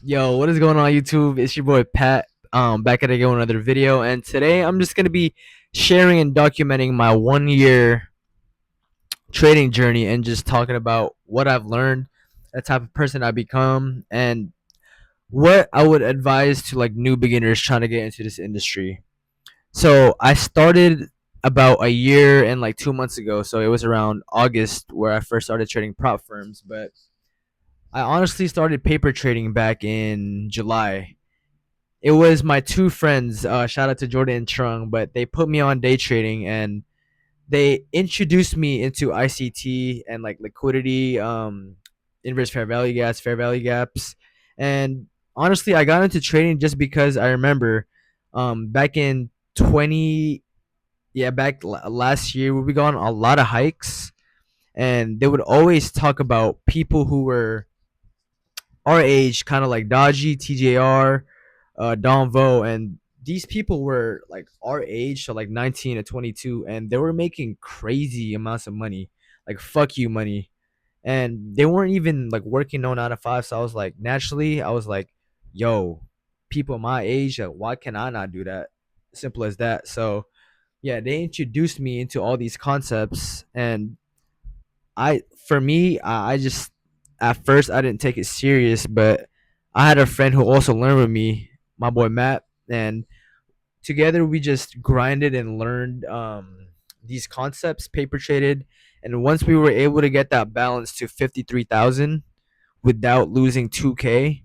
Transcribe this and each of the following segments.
Yo, what is going on YouTube? It's your boy Pat. Back at again with another video, and today I'm just gonna be sharing and documenting my 1 year trading journey and just talking about what I've learned, the type of person I become, and what I would advise to like new beginners trying to get into this industry. So I started about a year and like 2 months ago. So it was around August where I first started trading prop firms, but I honestly started paper trading back in July. It was my two friends. Shout out to Jordan and Trung, but they put me on day trading and they introduced me into ICT and like liquidity, inverse fair value gaps, and honestly, I got into trading just because I remember, back in 20, yeah, last year we would go on a lot of hikes, and they would always talk about people who were our age, kind of like Dodgy, TJR, Don Vo, and these people were like our age, so like 19 to 22, and they were making crazy amounts of money, like fuck you money, and they weren't even like working no 9 to 5. So I was like, naturally, I was like, yo, people my age, like, why can I not do that? Simple as that. So yeah, they introduced me into all these concepts, and for me, I just at first I didn't take it serious, but I had a friend who also learned with me, my boy Matt, and together we just grinded and learned these concepts, paper traded, and once we were able to get that balance to 53,000 without losing 2K,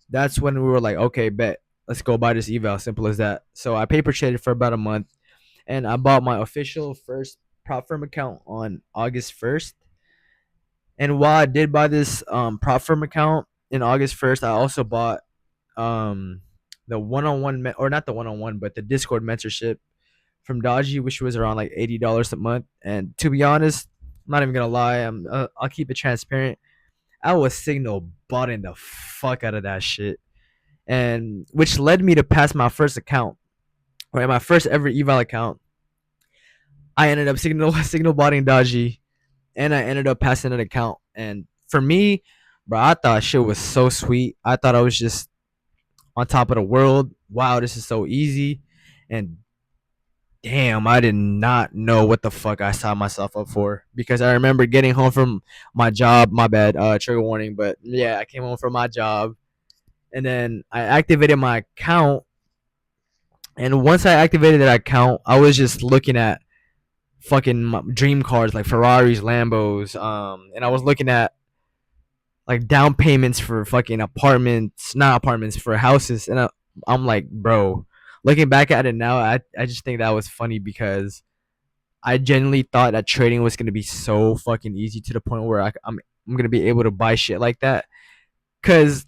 that's when we were like, okay, bet, let's go buy this eval. Simple as that. So I paper traded for about a month, and I bought my official first prop firm account on August 1st. And while I did buy this prop firm account in August 1st, I also bought um the one-on-one or not the one-on-one, but the Discord mentorship from Dodgy, which was around like $80 a month. And to be honest, I'm not even gonna lie, I'll keep it transparent. I was signal botting the fuck out of that shit, and which led me to pass my first account, right? My first ever eval account. I ended up signal botting Dodgy, and I ended up passing an account. And for me, bro, I thought shit was so sweet. I thought I was just on top of the world. Wow, this is so easy. And damn, I did not know what the fuck I signed myself up for, because I remember getting home from my job. My bad, trigger warning, but yeah, I came home from my job, and then I activated my account. And once I activated that account, I was just looking at fucking dream cars like Ferraris, Lambos, and I was looking at like down payments for fucking apartments, not apartments, for houses, and I'm like, bro, looking back at it now, I just think that was funny, because I genuinely thought that trading was gonna be so fucking easy to the point where I'm gonna be able to buy shit like that. Cause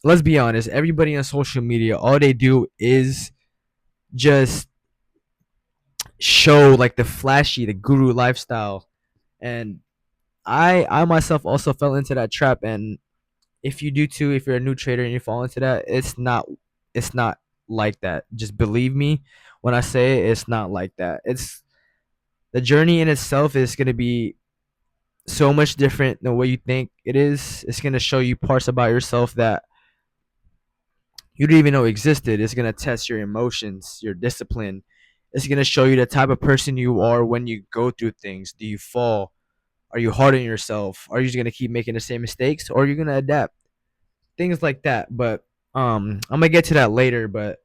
let's be honest, everybody on social media, all they do is just show like the flashy, the guru lifestyle, and I myself also fell into that trap. And if you do too, if you're a new trader and you fall into that, it's not like that. Just believe me when I say it's not like that. It's the journey in itself is gonna be so much different than what you think it is. It's gonna show you parts about yourself that you didn't even know existed. It's gonna test your emotions, your discipline. It's gonna show you the type of person you are when you go through things. Do you fall? Are you hard on yourself? Are you just gonna keep making the same mistakes, or are you gonna adapt? Things like that. But I'm gonna get to that later. But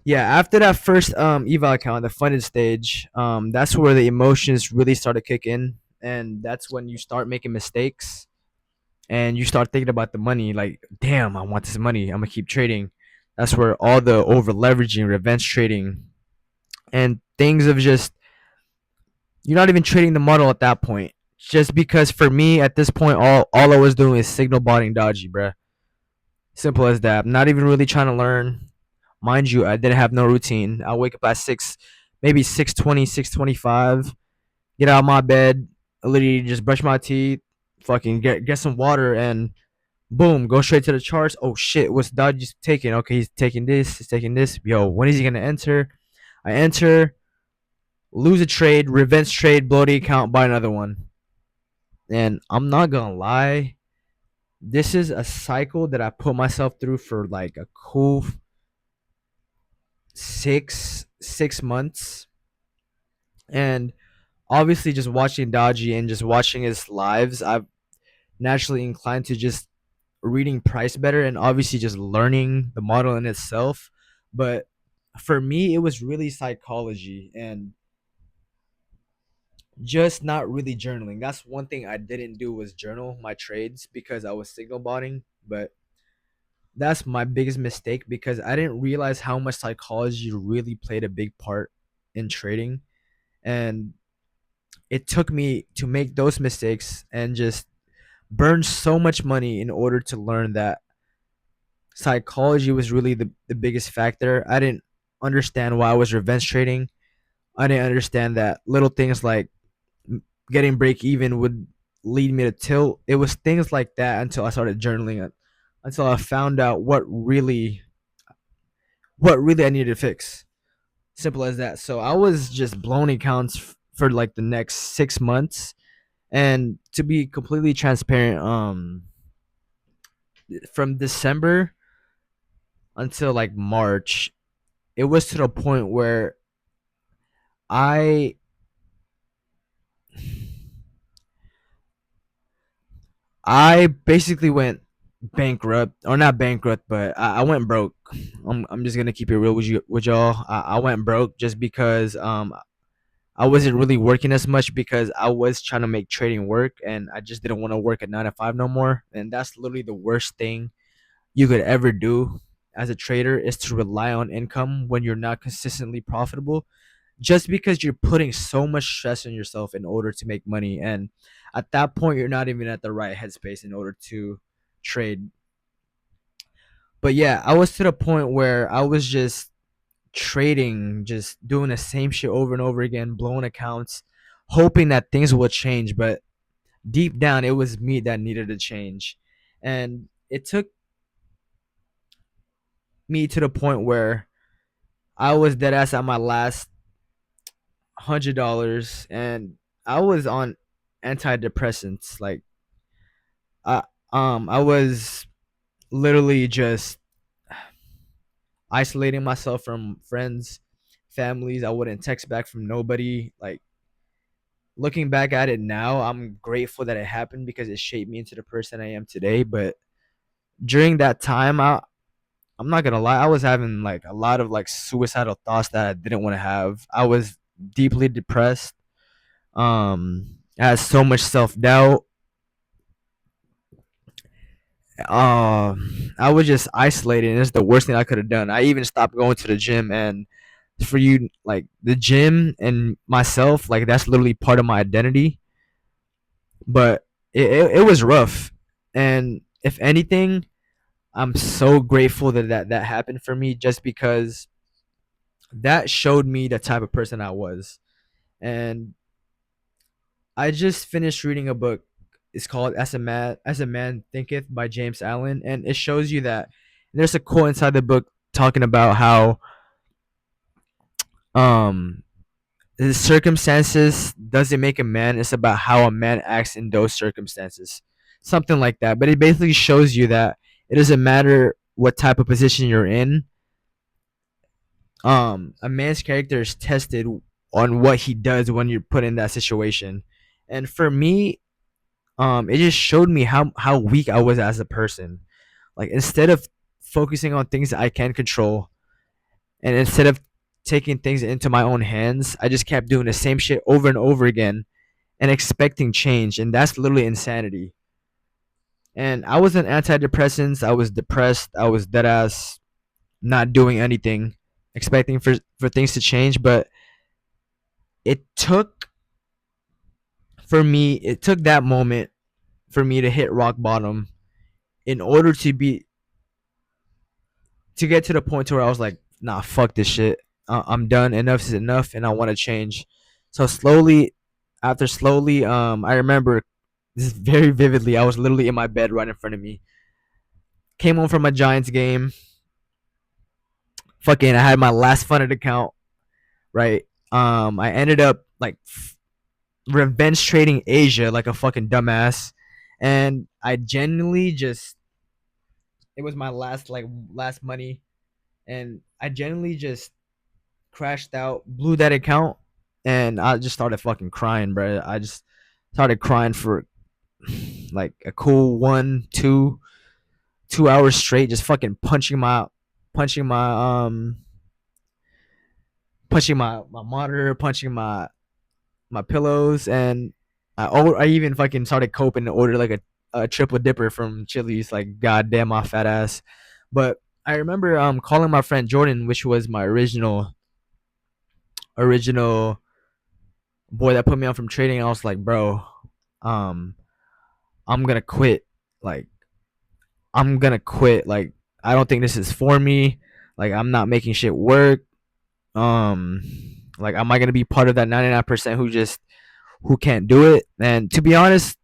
yeah, after that first eval account, the funded stage, that's where the emotions really start to kick in, and that's when you start making mistakes, and you start thinking about the money. Like, damn, I want this money. I'm gonna keep trading. That's where all the over leveraging, revenge trading, and things of just you're not even trading the model at that point. Just because for me at this point, all I was doing is signal botting Dodgy, bruh. Simple as that. I'm not even really trying to learn. Mind you, I didn't have no routine. I wake up at 6, maybe 6:20, 6:25. Get out of my bed, literally just brush my teeth, fucking get some water, and boom, go straight to the charts. Oh shit, what's Dodgy taking? Okay, he's taking this. He's taking this. Yo, when is he gonna enter? I enter, lose a trade, revenge trade, blow the account, buy another one. And I'm not gonna lie, this is a cycle that I put myself through for like a cool six months. And obviously just watching Dodgy and just watching his lives, I've naturally inclined to just reading price better and obviously just learning the model in itself. But for me, it was really psychology and just not really journaling. That's one thing I didn't do was journal my trades because I was signal botting. But that's my biggest mistake because I didn't realize how much psychology really played a big part in trading. And it took me to make those mistakes and just burn so much money in order to learn that psychology was really the biggest factor. I didn't understand why I was revenge trading. I didn't understand that little things like getting break even would lead me to tilt. It was things like that until I started journaling it, until I found out what really I needed to fix. Simple as that. So I was just blown accounts for like the next 6 months. And to be completely transparent, from December until like March, it was to the point where I I basically went bankrupt, or not bankrupt, but I went broke. I'm just gonna keep it real with y'all. I went broke just because I wasn't really working as much because I was trying to make trading work and I just didn't want to work at 9 to 5 no more. And that's literally the worst thing you could ever do as a trader is to rely on income when you're not consistently profitable, just because you're putting so much stress on yourself in order to make money. And at that point, you're not even at the right headspace in order to trade. But yeah, I was to the point where I was just trading, just doing the same shit over and over again, blowing accounts, hoping that things will change. But deep down, it was me that needed to change. And it took me to the point where I was dead ass at my last $100, and I was on antidepressants. Like I I was literally just isolating myself from friends, families. I wouldn't text back from nobody. Like looking back at it now, I'm grateful that it happened because it shaped me into the person I am today. But during that time, I'm not gonna lie, I was having like a lot of like suicidal thoughts that I didn't want to have. I was deeply depressed. I had so much self doubt. uh I was just isolated, and it's the worst thing I could have done. I even stopped going to the gym. And for you, like the gym and myself, like that's literally part of my identity. But it was rough. And if anything, I'm so grateful that happened for me, just because that showed me the type of person I was. And I just finished reading a book. It's called As a Man Thinketh by James Allen, and it shows you that there's a quote inside the book talking about how um the circumstances doesn't make a man. It's about how a man acts in those circumstances, something like that. But it basically shows you that it doesn't matter what type of position you're in. A man's character is tested on what he does when you're put in that situation. And for me, it just showed me how weak I was as a person. Like instead of focusing on things that I can control, and instead of taking things into my own hands, I just kept doing the same shit over and over again and expecting change, and that's literally insanity. And I was on antidepressants. I was depressed. I was dead ass not doing anything, expecting for things to change. But it took it took that moment for me to hit rock bottom in order to get to the point to where I was like, nah, fuck this shit. I'm done. Enough is enough, and I want to change. So slowly, after slowly, I remember this very vividly. I was literally in my bed right in front of me. Came home from a Giants game. Fucking, I had my last funded account. Right. I ended up like revenge trading Asia like a fucking dumbass, and I genuinely just, it was my last money, and I genuinely just crashed out, blew that account, and I just started fucking crying, bro. I just started crying for like a cool 2 hours straight, just fucking punching my my monitor, punching my pillows, and I even fucking started coping and ordered like a triple dipper from Chili's. Like, goddamn, my fat ass. But I remember calling my friend Jordan, which was my original boy that put me on from trading. And I was like, bro, um, I'm gonna quit. Like, I'm gonna quit. Like, I don't think this is for me. Like, I'm not making shit work. Um, like, am I gonna be part of that 99% who can't do it? And to be honest,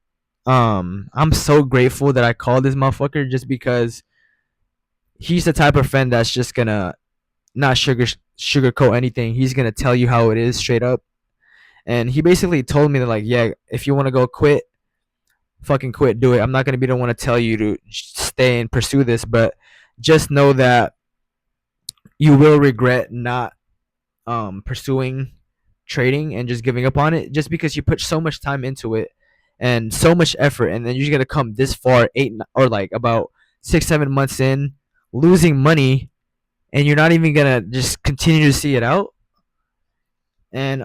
I'm so grateful that I called this motherfucker, just because he's the type of friend that's just gonna not sugarcoat anything. He's gonna tell you how it is straight up. And he basically told me that, like, yeah, if you want to go quit, fucking quit, do it. I'm not gonna be the one to tell you to stay and pursue this, but just know that you will regret not pursuing trading and just giving up on it, just because you put so much time into it and so much effort, and then you're gonna come this far, or like about 6 7 months in, losing money, and you're not even gonna just continue to see it out. And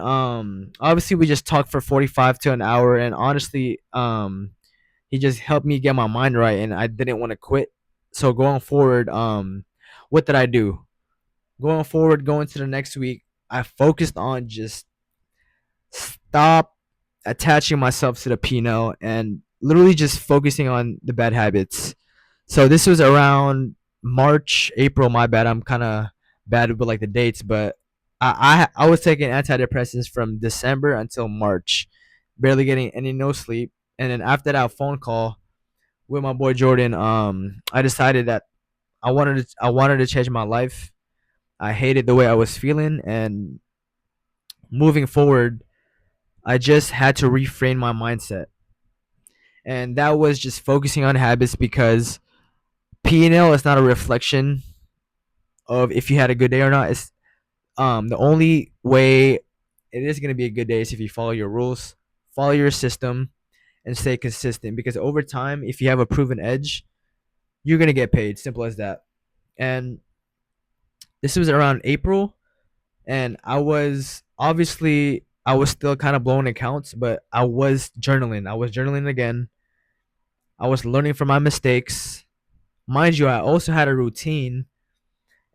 obviously we just talked for 45 to an hour, and honestly, he just helped me get my mind right, and I didn't want to quit. So going forward, what did I do? Going forward, going to the next week, I focused on just stop attaching myself to the P&L and literally just focusing on the bad habits. So this was around March, April. My bad. I'm kind of bad with like the dates, but I was taking antidepressants from December until March, barely getting any no sleep. And then after that phone call with my boy Jordan, I decided that I wanted to change my life. I hated the way I was feeling, and moving forward, I just had to reframe my mindset. And that was just focusing on habits, because P&L is not a reflection of if you had a good day or not. It's the only way it is going to be a good day is if you follow your rules, follow your system, and stay consistent, because over time, if you have a proven edge, you're going to get paid. Simple as that. And this was around April, and I was still kind of blowing accounts, but I was journaling again. I was learning from my mistakes. Mind you, I also had a routine,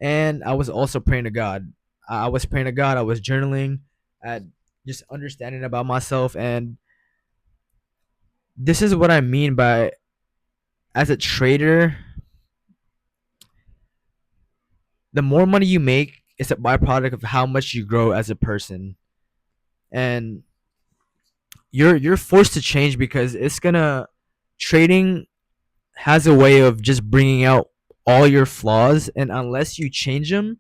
and I was also praying to God. I was praying to God. I was journaling, at just understanding about myself. And this is what I mean by, as a trader, the more money you make is a byproduct of how much you grow as a person. And you're forced to change, because it's gonna trading has a way of just bringing out all your flaws, and unless you change them,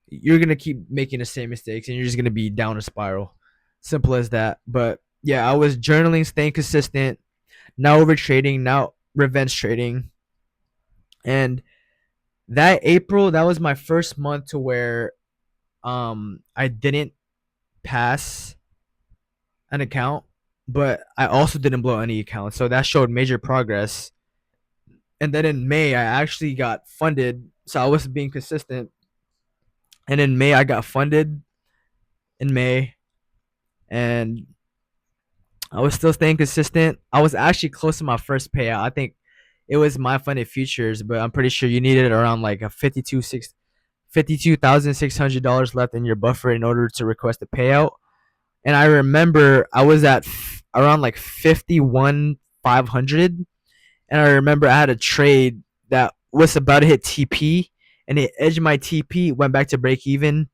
you're gonna keep making the same mistakes, and you're just gonna be down a spiral. Simple as that. But yeah, I was journaling, staying consistent, now over trading, now revenge trading. And that April, that was my first month to where I didn't pass an account, but I also didn't blow any accounts. So that showed major progress. And then in May, I actually got funded. So I was being consistent. And in May, I got funded in May. And I was still staying consistent. I was actually close to my first payout. I think it was my funded futures, but I'm pretty sure you needed around like a $52,600 left in your buffer in order to request a payout. And I remember I was at around like 51,500, and I remember I had a trade that was about to hit TP, and it edged my TP, went back to break even,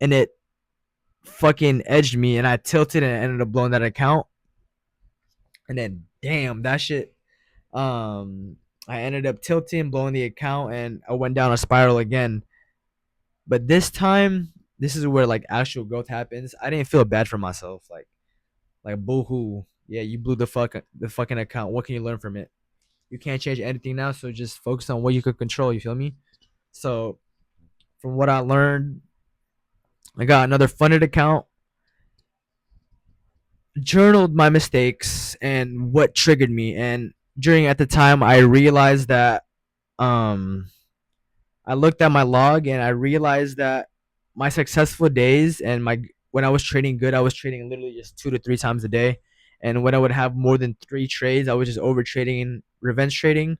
and it fucking edged me, and I tilted and ended up blowing that account. And then damn, that shit, I ended up tilting, blowing the account, and I went down a spiral again. But this time, this is where like actual growth happens. I didn't feel bad for myself, like boohoo. Yeah, you blew the fucking account. What can you learn from it? You can't change anything now, so just focus on what you could control. You feel me? So from what I learned, I got another funded account, journaled my mistakes and what triggered me. And during at the time, I realized that um, I looked at my log and I realized that my successful days and my when I was trading good, I was trading literally just 2 to 3 times a day. And when I would have more than 3 trades, I was just over trading and revenge trading.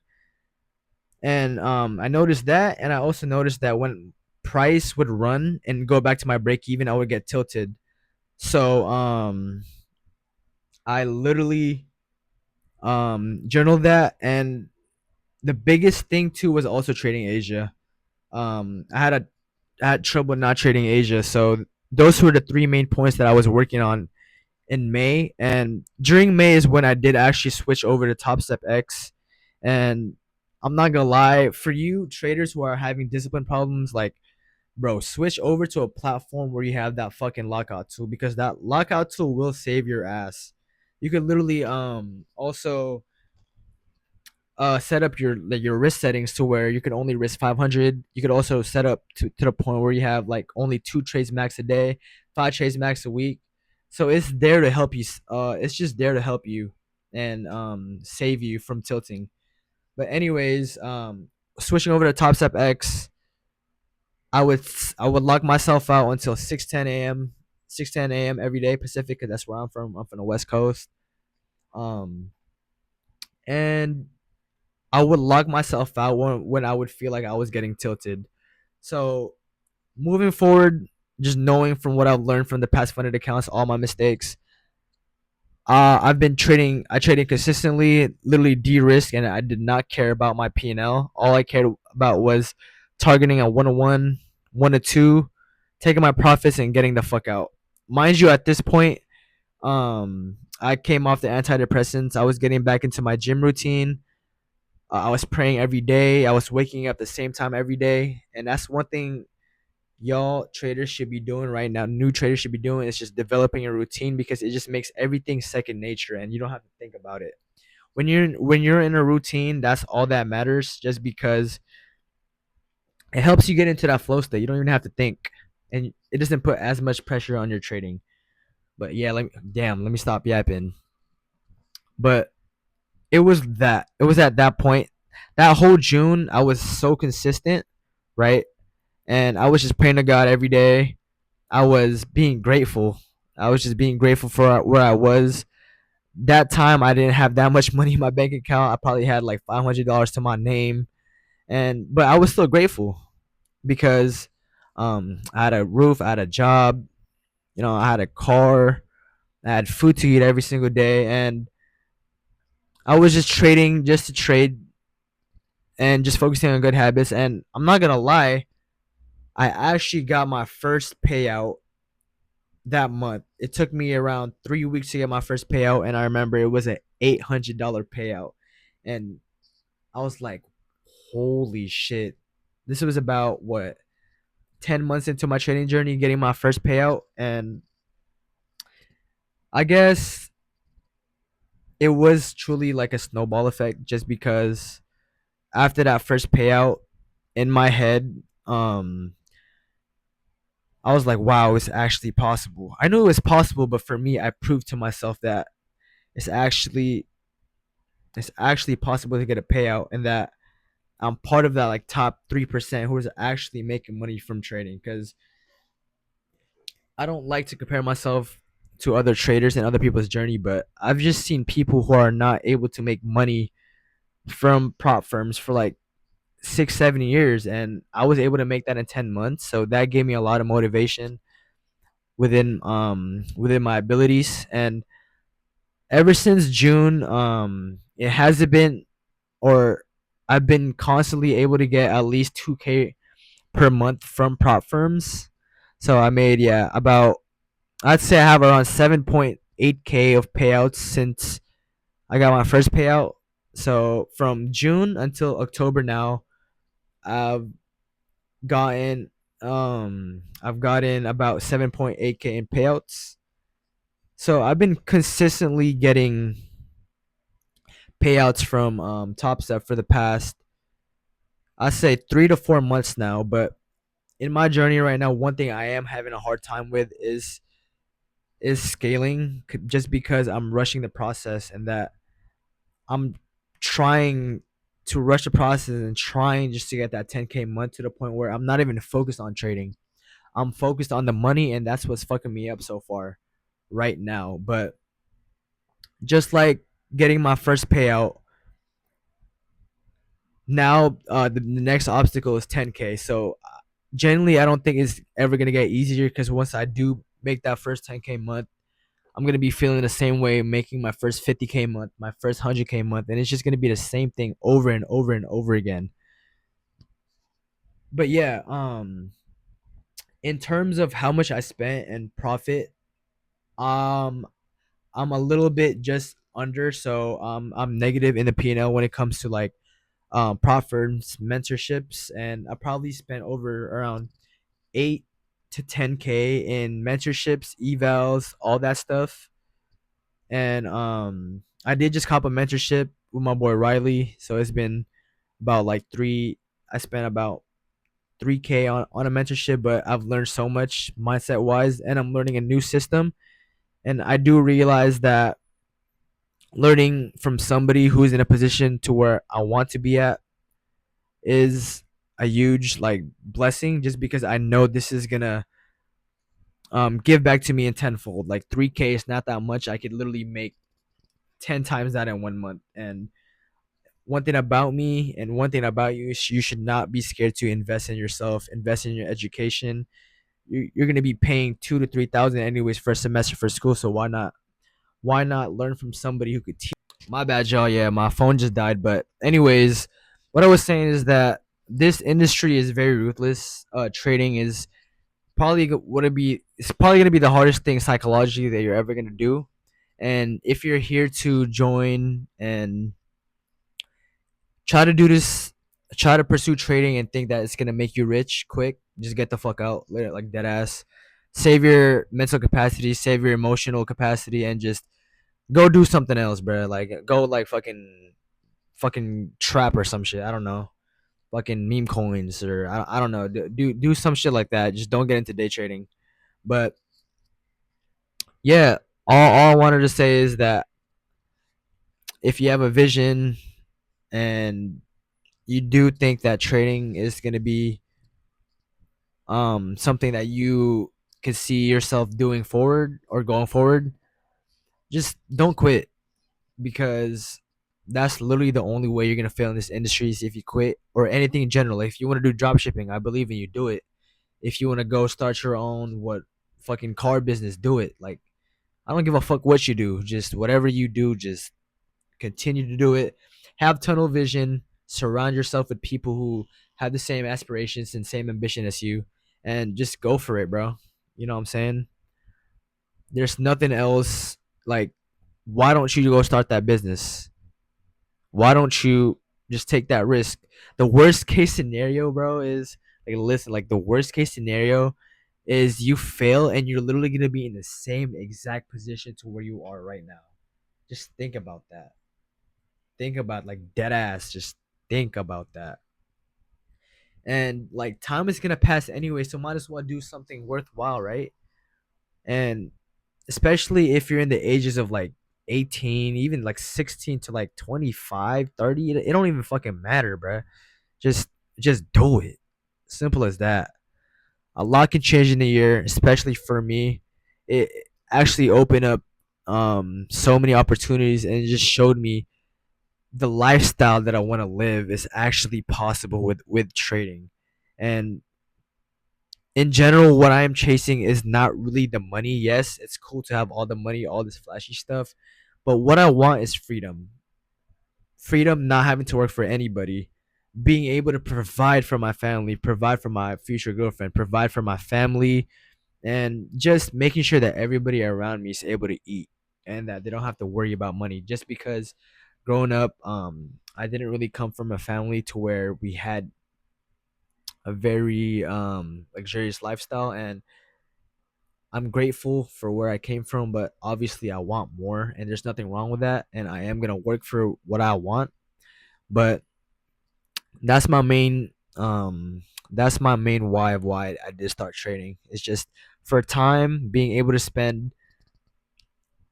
And I noticed that, and I also noticed that when price would run and go back to my break even, I would get tilted. So I literally journaled that, and the biggest thing too was also trading Asia. I had trouble not trading Asia, so those were the three main points that I was working on in May. And during May is when I did actually switch over to Top Step X. And I'm not gonna lie, for you traders who are having discipline problems, like bro, switch over to a platform where you have that fucking lockout tool, because that lockout tool will save your ass. You could literally also set up your risk settings to where you can only risk 500. You could also set up to the point where you have like only 2 trades max a day, 5 trades max a week. So it's there to help you. It's just there to help you and save you from tilting. But anyways, switching over to Top Step X, I would I would lock myself out until 6:10 a.m. 6:10 a.m. every day Pacific, because that's where I'm from. I'm from the West Coast. Um, and I would lock myself out when I would feel like I was getting tilted. So moving forward, just knowing from what I've learned from the past funded accounts, all my mistakes. I've been trading. I traded consistently, literally de-risk, and I did not care about my P&L. All I cared about was targeting a 1-1, 1-2, taking my profits and getting the fuck out. Mind you, at this point, I came off the antidepressants. I was getting back into my gym routine. I was praying every day. I was waking up the same time every day, and that's one thing y'all traders should be doing right now. New traders should be doing is just developing a routine, because it just makes everything second nature, and you don't have to think about it. When you're in a routine, that's all that matters. Just because it helps you get into that flow state, you don't even have to think, and it doesn't put as much pressure on your trading. But yeah, let me stop yapping. But it was at that point, that whole June, I was so consistent, right? And I was just praying to God every day. I was being grateful. I was just being grateful for where I was. That time, I didn't have that much money in my bank account. I probably had like $500 to my name, and but I was still grateful because I had a roof, I had a job, I had a car, I had food to eat every single day, and I was just trading just to trade and just focusing on good habits. And I'm not gonna lie, I actually got my first payout that month. It took me around 3 weeks to get my first payout, and I remember it was an $800 payout, and I was like, "Holy shit!" This was about what 10 months into my trading journey, getting my first payout, and I guess it was truly like a snowball effect, just because after that first payout, in my head, I was like, "Wow, it's actually possible." I knew it was possible, but for me, I proved to myself that it's actually it's actually possible to get a payout, and that I'm part of that like top 3% who is actually making money from trading. Because I don't like to compare myself to other traders and other people's journey, but I've just seen people who are not able to make money from prop firms for like 6 7 years, and I was able to make that in 10 months. So that gave me a lot of motivation within my abilities. And ever since June, it hasn't been, or I've been constantly able to get at least 2K per month from prop firms. So I made, yeah, about, I'd say I have around 7.8K of payouts since I got my first payout. So from June until October now, I've gotten I've gotten about 7.8K in payouts. So I've been consistently getting payouts from Top Step for the past, I say, 3 to 4 months now. But in my journey right now, one thing I am having a hard time with is scaling, just because I'm rushing the process, and that I'm trying to rush the process and trying just to get that 10K month to the point where I'm not even focused on trading. I'm focused on the money, and that's what's fucking me up so far right now. But just like getting my first payout, now the next obstacle is 10K. So generally, I don't think it's ever gonna get easier, because once I do make that first 10K month, I'm gonna be feeling the same way making my first 50K month, my first 100K month, and it's just gonna be the same thing over and over and over again. But yeah, in terms of how much I spent and profit, um, I'm a little bit just under, so I'm negative in the P&L when it comes to like profits, mentorships, and I probably spent over around 8 to 10K in mentorships, evals, all that stuff. And I did just cop a mentorship with my boy Riley, so it's been about like three. I spent about 3K on a mentorship, but I've learned so much mindset wise, and I'm learning a new system. And I do realize that learning from somebody who's in a position to where I want to be at is a huge like blessing, just because I know this is gonna give back to me in tenfold. Like 3K is not that much. I could literally make 10 times that in 1 month. And one thing about me and one thing about you is you should not be scared to invest in yourself, invest in your education. You're gonna be paying 2 to 3 thousand anyways for a semester for school, so why not learn from somebody who could teach? My bad, y'all. Yeah, my phone just died. But anyways, what I was saying is that this industry is very ruthless. Trading is probably would it be it's probably gonna be the hardest thing psychologically that you're ever gonna do. And if you're here to join and try to do this, try to pursue trading and think that it's gonna make you rich quick, just get the fuck out, like dead ass. Save your mental capacity, save your emotional capacity, and just go do something else, bro. Like go like fucking trap or some shit. I don't know, fucking meme coins, or I don't know. Do some shit like that. Just don't get into day trading. But yeah, all I wanted to say is that if you have a vision and you do think that trading is gonna be something that you could see yourself doing forward or going forward, just don't quit, because that's literally the only way you're gonna fail in this industry is if you quit, or anything in general. If you want to do drop shipping, I believe in you, do it. If you want to go start your own fucking car business, do it. Like I don't give a fuck what you do, just whatever you do, just continue to do it. Have tunnel vision, surround yourself with people who have the same aspirations and same ambition as you, and just go for it, bro. You know what I'm saying? There's nothing else. Like, why don't you go start that business? Why don't you just take that risk? The worst case scenario, bro, is like, listen, like the worst case scenario is you fail and you're literally gonna be in the same exact position to where you are right now. Just think about that. Think about, like, dead ass. Just think about that. And like time is gonna pass anyway, so might as well do something worthwhile, right? And especially if you're in the ages of like 18, even like 16 to like 25, 30, it don't even fucking matter, bruh. Just just do it. Simple as that. A lot can change in a year, especially for me. It actually opened up so many opportunities, and it just showed me the lifestyle that I want to live is actually possible with trading. And in general, what I am chasing is not really the money. Yes, it's cool to have all the money, all this flashy stuff, but what I want is freedom. Freedom, not having to work for anybody, being able to provide for my family, provide for my future girlfriend, provide for my family, and just making sure that everybody around me is able to eat and that they don't have to worry about money. Just because growing up, I didn't really come from a family to where we had a very luxurious lifestyle, and I'm grateful for where I came from, but obviously I want more, and there's nothing wrong with that. And I am gonna work for what I want, but that's my main that's my main why of why I did start trading. It's just for time, being able to spend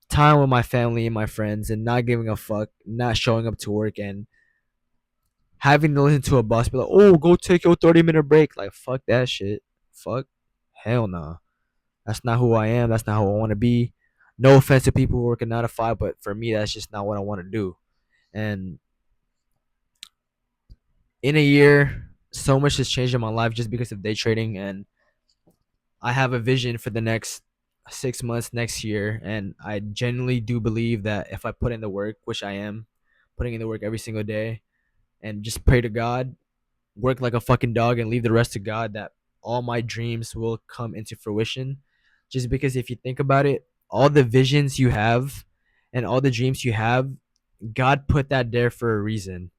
time with my family and my friends, and not giving a fuck, not showing up to work, and having to listen to a boss be like, "Oh, go take your 30-minute break." Like, fuck that shit. Fuck, hell no. That's not who I am. That's not who I want to be. No offense to people who work a 9 to 5, but for me, that's just not what I want to do. And in a year, so much has changed in my life just because of day trading, and I have a vision for the next 6 months, next year, and I genuinely do believe that if I put in the work, which I am putting in the work every single day, and just pray to God, work like a fucking dog, and leave the rest to God, that all my dreams will come into fruition. Just because if you think about it, all the visions you have and all the dreams you have, God put that there for a reason.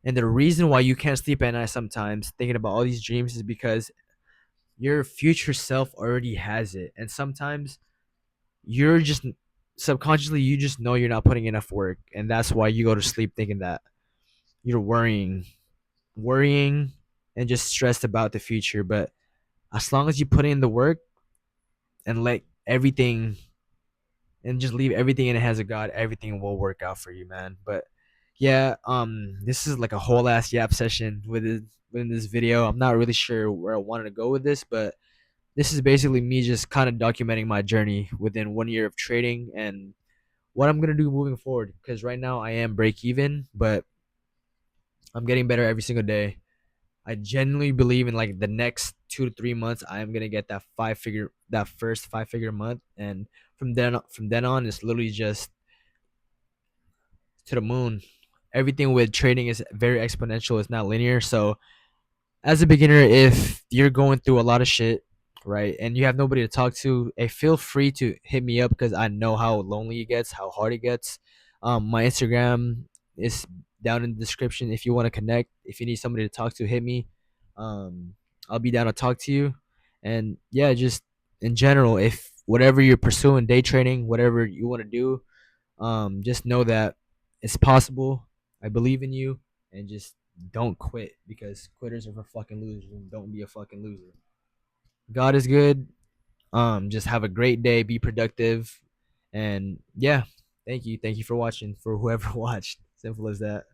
And the reason why you can't sleep at night sometimes thinking about all these dreams is because your future self already has it. And sometimes you're just subconsciously, you just know you're not putting enough work. And that's why you go to sleep thinking that you're worrying and just stressed about the future. But as long as you put in the work and let everything and just leave everything in the hands of God, everything will work out for you, man. But yeah, this is like a whole ass yap session within this video. I'm not really sure where I wanted to go with this, but this is basically me just kind of documenting my journey within 1 year of trading and what I'm gonna do moving forward. Because right now I am break even, but I'm getting better every single day. I genuinely believe in like the next 2 to 3 months, I am gonna get that first 5 figure month, and from then on, it's literally just to the moon. Everything with trading is very exponential. It's not linear. So as a beginner, if you're going through a lot of shit, right, and you have nobody to talk to, feel free to hit me up because I know how lonely it gets, how hard it gets. My Instagram is down in the description if you want to connect. If you need somebody to talk to, hit me. Um, I'll be down to talk to you. And yeah, just in general, if whatever you're pursuing, day trading, whatever you want to do, just know that it's possible. I believe in you, and just don't quit because quitters are for fucking losers, and don't be a fucking loser. God is good. Just have a great day, be productive, and yeah, thank you for watching, for whoever watched. Simple as that.